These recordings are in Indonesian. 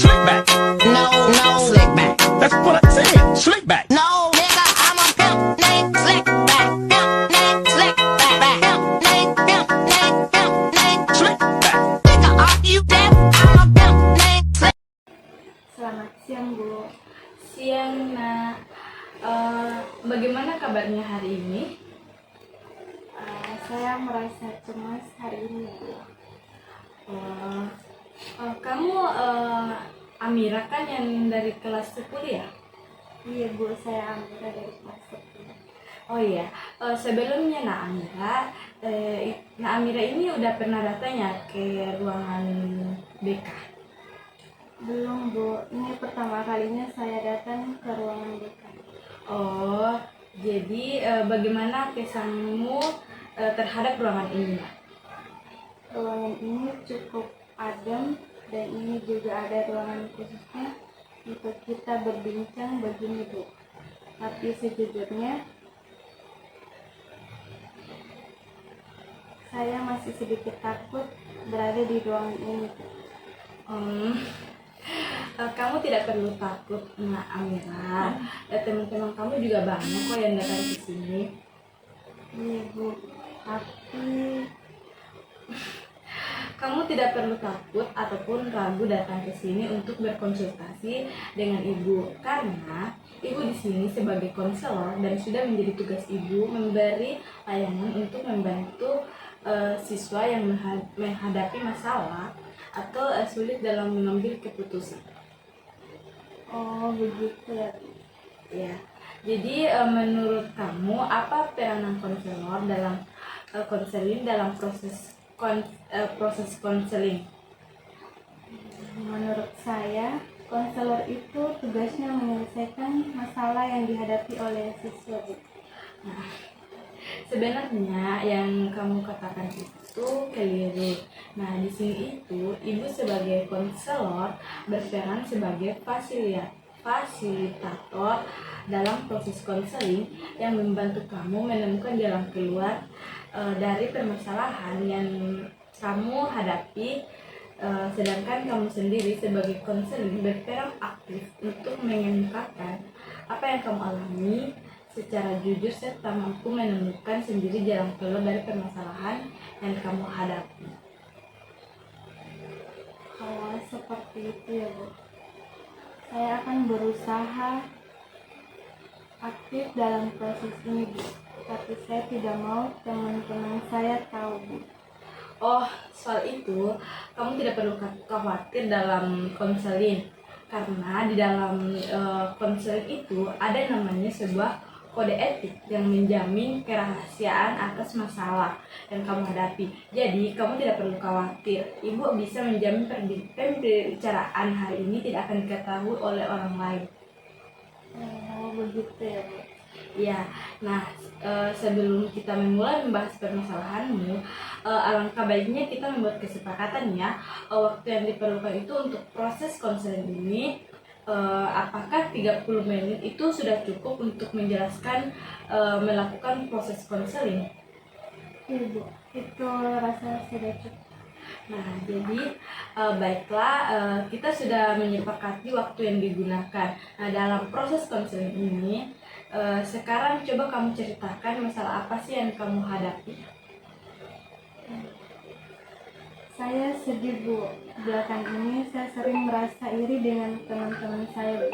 Slick back. No, no, slick back. That's what I said. Slick back. No, nigga, I'm a pimp named Slick back. Pimp named Slick back. Pimp named, pimp named, pimp named Slick back. Nigga, are you deaf? I'm a pimp named Slick. Selamat siang, Bu. Siang, Nak. Bagaimana kabarnya hari ini? Saya merasa cemas hari ini, Bu. Kamu Amira kan yang dari kelas 10 ya? Iya, Bu, saya Amira dari kelas 10. Oh iya, sebelumnya Nak Amira ini udah pernah datang ya ke ruangan BK? Belum, Bu. Ini pertama kalinya saya datang ke ruangan BK. Oh, jadi bagaimana kesanmu terhadap ruangan ini? Ruangan ini cukup adem dan ini juga ada ruangan khususnya untuk kita berbincang begini, Bu. Tapi sejujurnya saya masih sedikit takut berada di ruangan ini, Bu. Kamu tidak perlu takut, Nak Amira. Teman-teman kamu juga banyak kok yang datang ke sini. Iya, Bu. Tapi Kamu tidak perlu takut ataupun ragu datang ke sini untuk berkonsultasi dengan ibu, karena ibu di sini sebagai konselor dan sudah menjadi tugas ibu memberi layanan untuk membantu siswa yang menghadapi masalah atau sulit dalam mengambil keputusan. oh begitu ya, Bu. Ya, jadi menurut kamu apa peranan konselor dalam konseling dalam proses konseling? Menurut saya, konselor itu tugasnya menyelesaikan masalah yang dihadapi oleh siswa, Bu. Nah, sebenarnya yang kamu katakan itu keliru. Nah, di sini itu ibu sebagai konselor berperan sebagai fasilitator dalam proses konseling yang membantu kamu menemukan jalan keluar dari permasalahan yang kamu hadapi, sedangkan kamu sendiri sebagai konseling berperan aktif untuk mengungkapkan apa yang kamu alami secara jujur serta mampu menemukan sendiri jalan keluar dari permasalahan yang kamu hadapi. Kalau seperti itu ya, Bu, saya akan berusaha aktif dalam proses ini, Bu. Tapi saya tidak mau teman-teman saya tahu, Bu. Oh, soal itu kamu tidak perlu khawatir dalam konseling, karena di dalam konseling itu ada yang namanya sebuah kode etik yang menjamin kerahasiaan atas masalah yang kamu hadapi. Jadi kamu tidak perlu khawatir, ibu bisa menjamin pembicaraan hari ini tidak akan diketahui oleh orang lain. Oh, begitu ya, Bu. Ya, nah sebelum kita memulai membahas permasalahanmu, alangkah baiknya kita membuat kesepakatan ya, waktu yang diperlukan itu untuk proses konseling ini, apakah 30 menit itu sudah cukup untuk menjelaskan melakukan proses konseling? Iya, Bu. Itu rasa sudah cukup. Nah, jadi baiklah, kita sudah menyepakati waktu yang digunakan. Nah, dalam proses konseling ini, sekarang coba kamu ceritakan masalah apa sih yang kamu hadapi? Saya sedih, Bu. Belakangan ini saya sering merasa iri dengan teman-teman saya, Bu.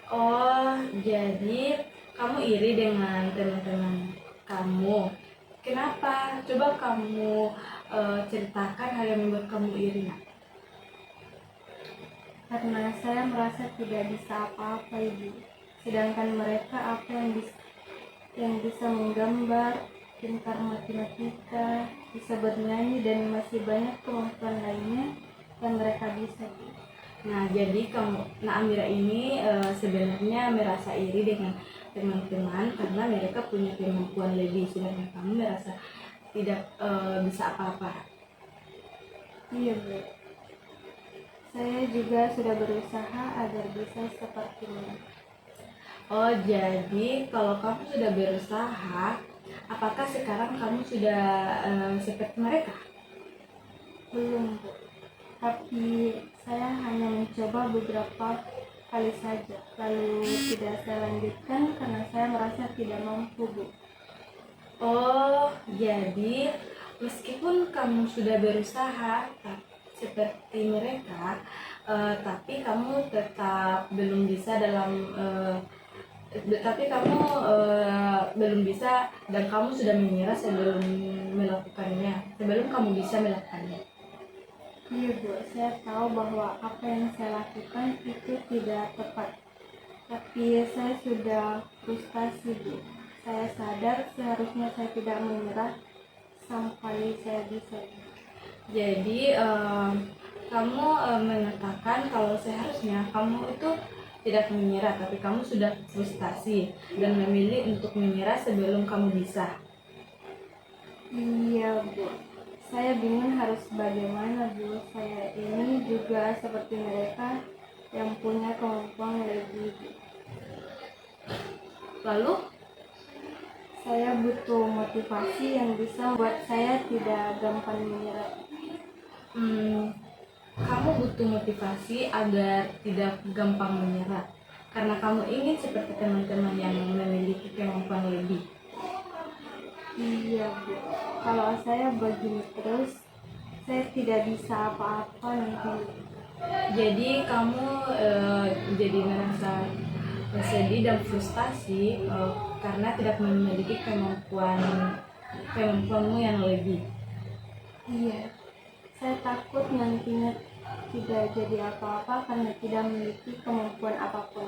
Oh, jadi kamu iri dengan teman-teman kamu. Kenapa? Coba kamu ceritakan hal yang membuat kamu iri, Nak. Karena saya merasa tidak bisa apa-apa, Ibu. Sedangkan mereka apa yang bisa menggambar, pintar matematika, bisa bernyanyi, dan masih banyak kemampuan lainnya yang mereka bisa, Bu. Nah, jadi Nak Amira ini sebenarnya merasa iri dengan teman-teman karena mereka punya kemampuan lebih, sedangkan kamu merasa tidak bisa apa-apa. Iya, Bu. Saya juga sudah berusaha agar bisa seperti mereka. Oh, jadi kalau kamu sudah berusaha, apakah sekarang kamu sudah seperti mereka? Belum, Bu. Tapi saya hanya mencoba beberapa kali saja, lalu tidak saya lanjutkan karena saya merasa tidak mampu, Bu. Oh, jadi meskipun kamu sudah berusaha seperti mereka, tapi kamu tetap belum bisa tapi kamu belum bisa dan kamu sudah menyerah sebelum sebelum kamu bisa melakukannya. Iya, Bu, saya tahu bahwa apa yang saya lakukan itu tidak tepat. Tapi saya sudah frustasi, Bu. Saya sadar seharusnya saya tidak menyerah sampai saya bisa. Jadi kamu mengatakan kalau seharusnya kamu itu tidak menyerah, tapi kamu sudah frustasi dan memilih untuk menyerah sebelum kamu bisa. Iya, Bu. Saya bingung harus bagaimana, Bu. Saya ini juga seperti mereka yang punya kemampuan lebih, Bu. Lalu Saya butuh motivasi yang bisa membuat saya tidak gampang menyerah. kamu butuh motivasi agar tidak gampang menyerah karena kamu ingin seperti teman-teman yang memiliki kemampuan lebih. Iya, Bu. Kalau saya begini terus, saya tidak bisa apa-apa nanti. Jadi kamu jadi merasa sedih dan frustasi karena tidak memiliki kemampuanmu yang lebih. Iya, saya takut nantinya tidak jadi apa-apa karena tidak memiliki kemampuan apapun.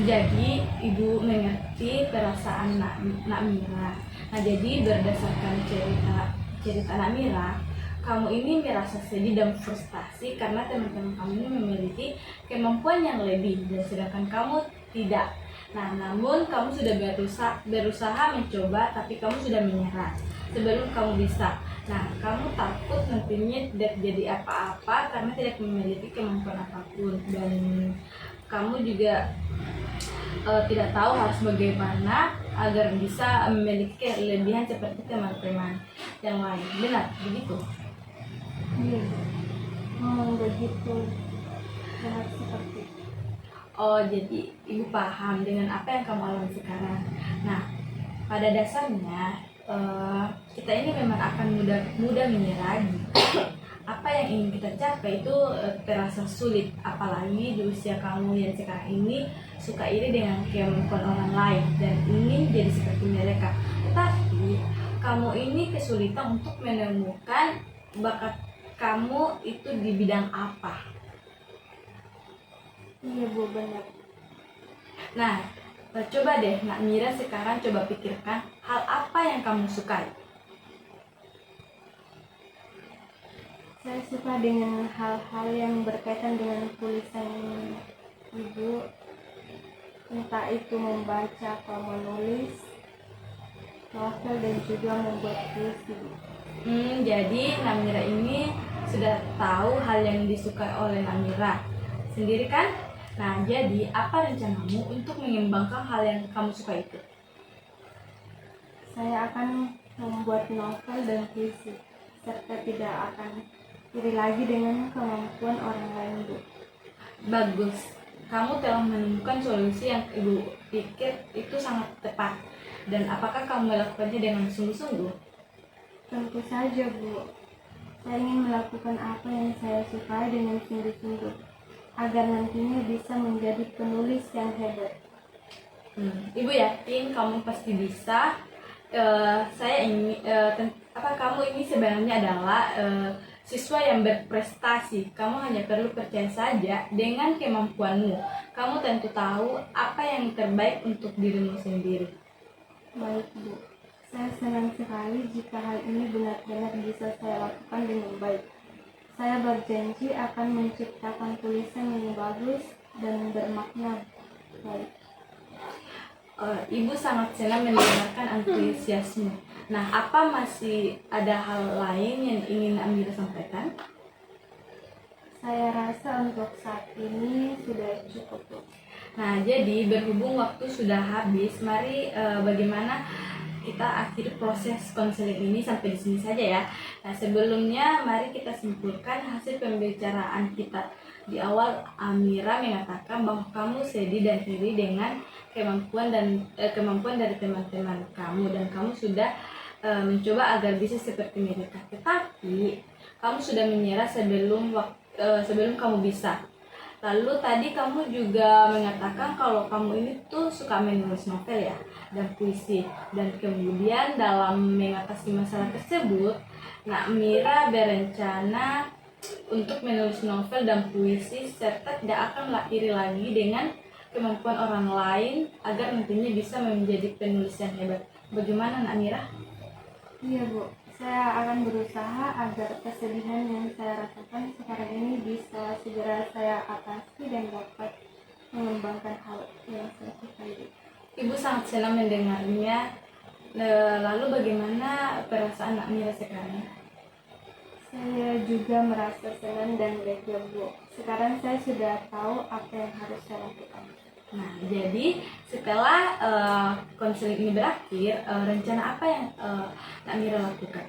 Jadi ibu mengerti perasaan Nak Mira. Nah, jadi berdasarkan cerita Nak Mira, kamu ini merasa sedih dan frustasi karena teman-teman kamu ini memiliki kemampuan yang lebih dan sedangkan kamu tidak. Nah, namun kamu sudah berusaha mencoba, tapi kamu sudah menyerah sebelum kamu bisa. Nah, kamu takut nantinya tidak jadi apa-apa karena tidak memiliki kemampuan apapun, dan kamu juga tidak tahu harus bagaimana agar bisa memiliki kelebihan seperti teman-teman yang lain. Benar begitu? Iya, Bu. Memang begitu. Benar seperti itu. Oh, jadi ibu paham dengan apa yang kamu alami sekarang. Nah, pada dasarnya kita ini memang akan mudah menyerah jika apa yang ingin kita capai itu terasa sulit, apalagi di usia kamu yang sekarang ini suka iri dengan kemampuan orang lain dan ingin jadi seperti mereka. Tetapi kamu ini kesulitan untuk menemukan bakat kamu itu di bidang apa. Iya, Bu, benar. Nah, coba deh Nak Mira sekarang coba pikirkan hal apa yang kamu sukai. Saya suka dengan hal-hal yang berkaitan dengan tulisan Ibu, entah itu membaca atau menulis novel dan juga membuat puisi. Jadi Nak Mira ini sudah tahu hal yang disukai oleh Nak Mira sendiri kan? Nah, jadi apa rencanamu untuk mengembangkan hal yang kamu suka itu? Saya akan membuat novel dan puisi, serta tidak akan iri lagi dengan kemampuan orang lain, Bu. Bagus, kamu telah menemukan solusi yang ibu pikir itu sangat tepat. Dan apakah kamu melakukannya dengan sungguh-sungguh? Tentu saja, Bu. Saya ingin melakukan apa yang saya sukai dengan sungguh-sungguh, agar nantinya bisa menjadi penulis yang hebat. Ibu yakin kamu pasti bisa. Kamu ini sebenarnya adalah siswa yang berprestasi. Kamu hanya perlu percaya saja dengan kemampuanmu. Kamu tentu tahu apa yang terbaik untuk dirimu sendiri. Baik, Bu. Saya senang sekali jika hal ini benar-benar bisa saya lakukan dengan baik. Saya berjanji akan menciptakan tulisan yang bagus dan bermakna baik. Ibu sangat senang mendengarkan antusiasme. Nah, apa masih ada hal lain yang ingin Amira sampaikan? Saya rasa untuk saat ini sudah cukup, Bu. Nah, jadi berhubung waktu sudah habis, mari bagaimana kita akhiri proses konseling ini sampai di sini saja ya. Nah, sebelumnya mari kita simpulkan hasil pembicaraan kita. Di awal Amira mengatakan bahwa kamu sedih dan iri dengan kemampuan dari teman-teman kamu, dan kamu sudah mencoba agar bisa seperti mereka. Tetapi kamu sudah menyerah sebelum kamu bisa. Lalu tadi kamu juga mengatakan kalau kamu ini tuh suka menulis novel ya, dan puisi. Dan kemudian dalam mengatasi masalah tersebut, Nak Mira berencana untuk menulis novel dan puisi serta tidak akan iri lagi dengan kemampuan orang lain agar nantinya bisa menjadi penulis yang hebat. Bagaimana Nak Mira? Iya Bu, saya akan berusaha agar kesedihan yang saya rasakan sekarang ini bisa segera saya atasi dan dapat mengembangkan hal yang saya sukai. Ibu sangat senang mendengarnya. Lalu bagaimana perasaan Nak Mira sekarang? Saya juga merasa senang dan lega Bu. Sekarang saya sudah tahu apa yang harus saya lakukan. Nah, jadi setelah konseling ini berakhir, rencana apa yang Nak Mira lakukan?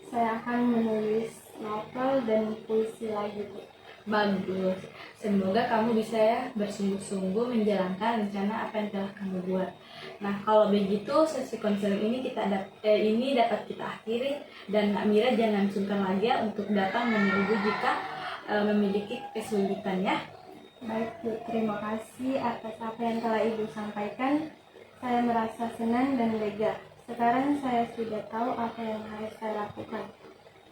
Saya akan menulis novel dan puisi lagi Bu. Bagus. Semoga kamu bisa ya bersungguh-sungguh menjalankan rencana apa yang telah kamu buat. Nah, kalau begitu sesi konseling ini dapat kita akhiri, dan Nak Mira jangan sungkan lagi ya untuk datang menemui Ibu jika memiliki kesulitan ya. Baik Bu, terima kasih atas apa yang telah Ibu sampaikan. Saya merasa senang dan lega. Sekarang saya sudah tahu apa yang harus saya lakukan.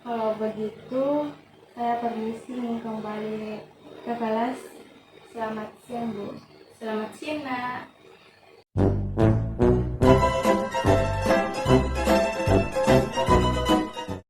Kalau begitu, saya permisi ingin kembali ke kelas. Selamat siang Bu. Selamat siang, Nak.